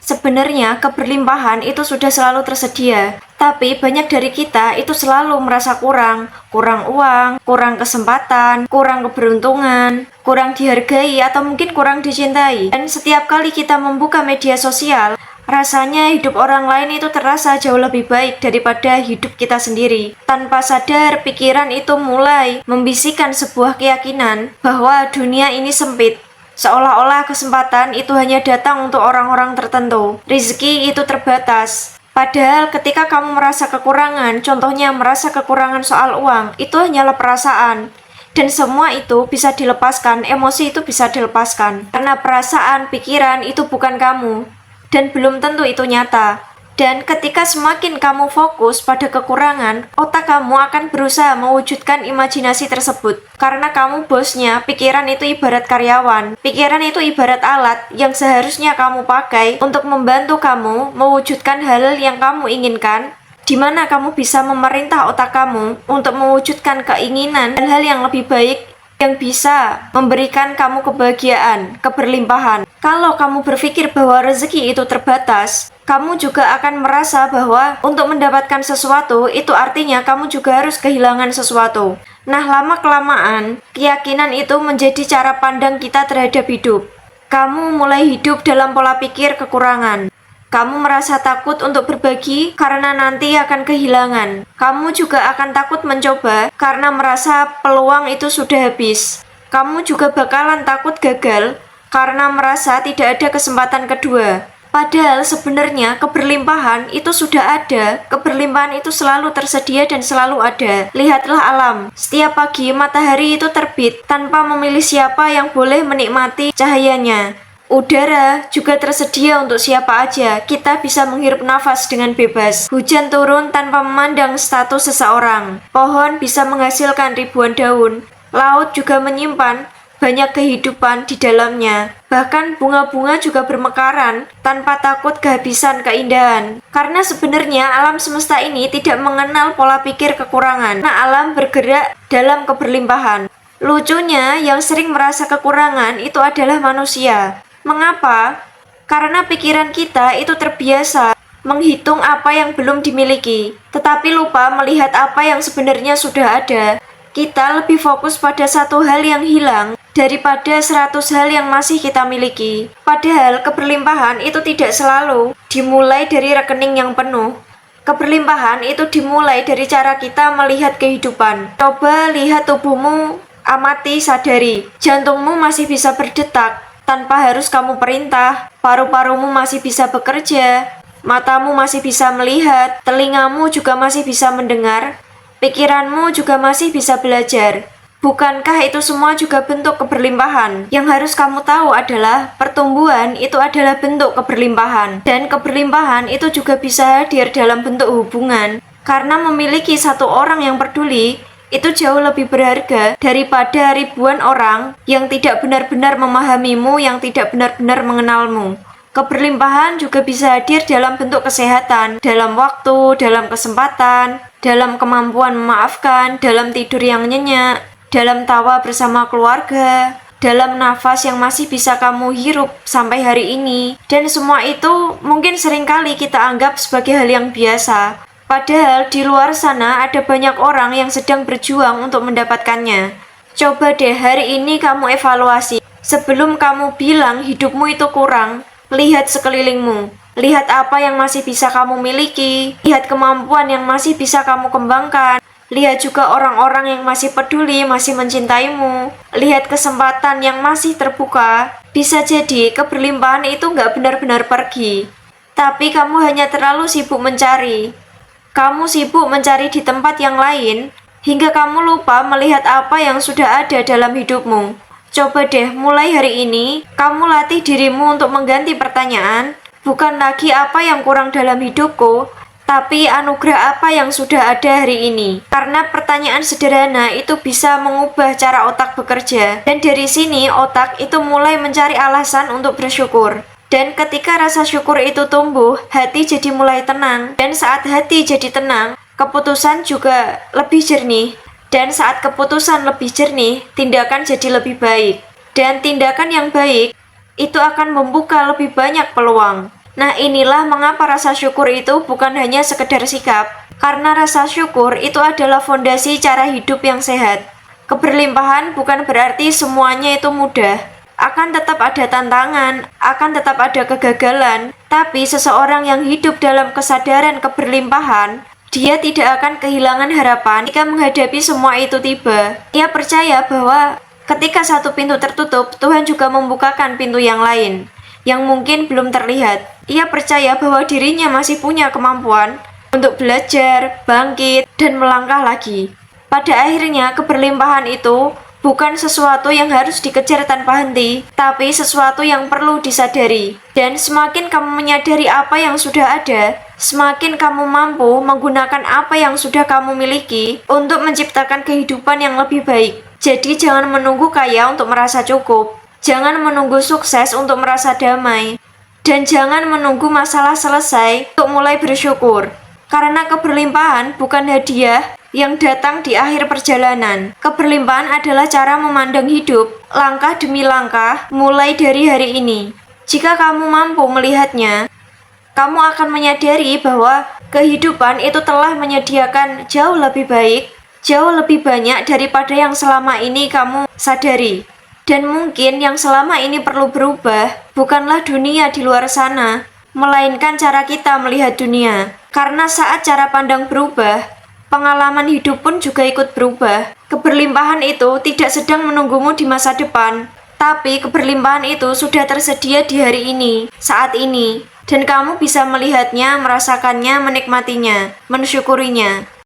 Sebenarnya keberlimpahan itu sudah selalu tersedia, tapi banyak dari kita itu selalu merasa kurang uang, kurang kesempatan, kurang keberuntungan, kurang dihargai, atau mungkin kurang dicintai. Dan setiap kali kita membuka media sosial, rasanya hidup orang lain itu terasa jauh lebih baik daripada hidup kita sendiri. Tanpa sadar, pikiran itu mulai membisikkan sebuah keyakinan bahwa dunia ini sempit. Seolah-olah kesempatan itu hanya datang untuk orang-orang tertentu. Rezeki itu terbatas. Padahal ketika kamu merasa kekurangan, contohnya merasa kekurangan soal uang, itu hanyalah perasaan. Dan semua itu bisa dilepaskan, emosi itu bisa dilepaskan. Karena perasaan, pikiran itu bukan kamu. Dan belum tentu itu nyata. Dan ketika semakin kamu fokus pada kekurangan, otak kamu akan berusaha mewujudkan imajinasi tersebut. Karena kamu bosnya, pikiran itu ibarat karyawan. Pikiran itu ibarat alat yang seharusnya kamu pakai untuk membantu kamu mewujudkan hal yang kamu inginkan, di mana kamu bisa memerintah otak kamu untuk mewujudkan keinginan dan hal yang lebih baik yang bisa memberikan kamu kebahagiaan, keberlimpahan. Kalau kamu berpikir bahwa rezeki itu terbatas, kamu juga akan merasa bahwa untuk mendapatkan sesuatu itu artinya kamu juga harus kehilangan sesuatu. Nah, lama-kelamaan, keyakinan itu menjadi cara pandang kita terhadap hidup. Kamu mulai hidup dalam pola pikir kekurangan. Kamu merasa takut untuk berbagi karena nanti akan kehilangan. Kamu juga akan takut mencoba karena merasa peluang itu sudah habis. Kamu juga bakalan takut gagal karena merasa tidak ada kesempatan kedua. Padahal sebenarnya keberlimpahan itu sudah ada. Keberlimpahan itu selalu tersedia dan selalu ada. Lihatlah alam. Setiap pagi matahari itu terbit tanpa memilih siapa yang boleh menikmati cahayanya. Udara juga tersedia untuk siapa aja. Kita bisa menghirup nafas dengan bebas. Hujan turun tanpa memandang status seseorang. Pohon bisa menghasilkan ribuan daun. Laut juga menyimpan banyak kehidupan di dalamnya. Bahkan bunga-bunga juga bermekaran tanpa takut kehabisan keindahan. Karena sebenarnya alam semesta ini tidak mengenal pola pikir kekurangan. Nah, alam bergerak dalam keberlimpahan. Lucunya, yang sering merasa kekurangan itu adalah manusia. Mengapa? Karena pikiran kita itu terbiasa menghitung apa yang belum dimiliki, tetapi lupa melihat apa yang sebenarnya sudah ada. Kita lebih fokus pada satu hal yang hilang daripada 100 hal yang masih kita miliki. Padahal keberlimpahan itu tidak selalu dimulai dari rekening yang penuh. Keberlimpahan itu dimulai dari cara kita melihat kehidupan. Coba lihat tubuhmu, amati, sadari. Jantungmu masih bisa berdetak tanpa harus kamu perintah. Paru-parumu masih bisa bekerja, matamu masih bisa melihat, telingamu juga masih bisa mendengar, pikiranmu juga masih bisa belajar. Bukankah itu semua juga bentuk keberlimpahan? Yang harus kamu tahu adalah pertumbuhan itu adalah bentuk keberlimpahan. Dan keberlimpahan itu juga bisa hadir dalam bentuk hubungan. Karena memiliki satu orang yang peduli itu jauh lebih berharga daripada ribuan orang yang tidak benar-benar memahamimu, yang tidak benar-benar mengenalmu. Keberlimpahan juga bisa hadir dalam bentuk kesehatan, dalam waktu, dalam kesempatan, dalam kemampuan memaafkan, dalam tidur yang nyenyak, dalam tawa bersama keluarga, dalam nafas yang masih bisa kamu hirup sampai hari ini. Dan semua itu mungkin seringkali kita anggap sebagai hal yang biasa. Padahal di luar sana ada banyak orang yang sedang berjuang untuk mendapatkannya. Coba deh hari ini kamu evaluasi. Sebelum kamu bilang hidupmu itu kurang, lihat sekelilingmu. Lihat apa yang masih bisa kamu miliki. Lihat kemampuan yang masih bisa kamu kembangkan. Lihat juga orang-orang yang masih peduli, masih mencintaimu. Lihat kesempatan yang masih terbuka. Bisa jadi keberlimpahan itu nggak benar-benar pergi. Tapi kamu hanya terlalu sibuk mencari. Kamu sibuk mencari di tempat yang lain, hingga kamu lupa melihat apa yang sudah ada dalam hidupmu. Coba deh, mulai hari ini, kamu latih dirimu untuk mengganti pertanyaan, bukan lagi apa yang kurang dalam hidupku, tapi anugerah apa yang sudah ada hari ini. Karena pertanyaan sederhana itu bisa mengubah cara otak bekerja, dan dari sini otak itu mulai mencari alasan untuk bersyukur. Dan ketika rasa syukur itu tumbuh, hati jadi mulai tenang. Dan saat hati jadi tenang, keputusan juga lebih jernih. Dan saat keputusan lebih jernih, tindakan jadi lebih baik. Dan tindakan yang baik, itu akan membuka lebih banyak peluang. Nah, inilah mengapa rasa syukur itu bukan hanya sekedar sikap. Karena rasa syukur itu adalah fondasi cara hidup yang sehat. Keberlimpahan bukan berarti semuanya itu mudah. Akan tetap ada tantangan, akan tetap ada kegagalan, tapi seseorang yang hidup dalam kesadaran keberlimpahan, dia tidak akan kehilangan harapan jika menghadapi semua itu tiba. Ia percaya bahwa ketika satu pintu tertutup, Tuhan juga membukakan pintu yang lain, yang mungkin belum terlihat. Ia percaya bahwa dirinya masih punya kemampuan untuk belajar, bangkit, dan melangkah lagi. Pada akhirnya, keberlimpahan itu bukan sesuatu yang harus dikejar tanpa henti, tapi sesuatu yang perlu disadari. Dan semakin kamu menyadari apa yang sudah ada, semakin kamu mampu menggunakan apa yang sudah kamu miliki untuk menciptakan kehidupan yang lebih baik. Jadi jangan menunggu kaya untuk merasa cukup, jangan menunggu sukses untuk merasa damai, dan jangan menunggu masalah selesai untuk mulai bersyukur. Karena keberlimpahan bukan hadiah yang datang di akhir perjalanan. Keberlimpahan adalah cara memandang hidup, langkah demi langkah, mulai dari hari ini. Jika kamu mampu melihatnya, kamu akan menyadari bahwa kehidupan itu telah menyediakan jauh lebih baik, jauh lebih banyak daripada yang selama ini kamu sadari. Dan mungkin yang selama ini perlu berubah bukanlah dunia di luar sana, melainkan cara kita melihat dunia. Karena saat cara pandang berubah, pengalaman hidup pun juga ikut berubah. Keberlimpahan itu tidak sedang menunggumu di masa depan, tapi keberlimpahan itu sudah tersedia di hari ini, saat ini. Dan kamu bisa melihatnya, merasakannya, menikmatinya, mensyukurinya.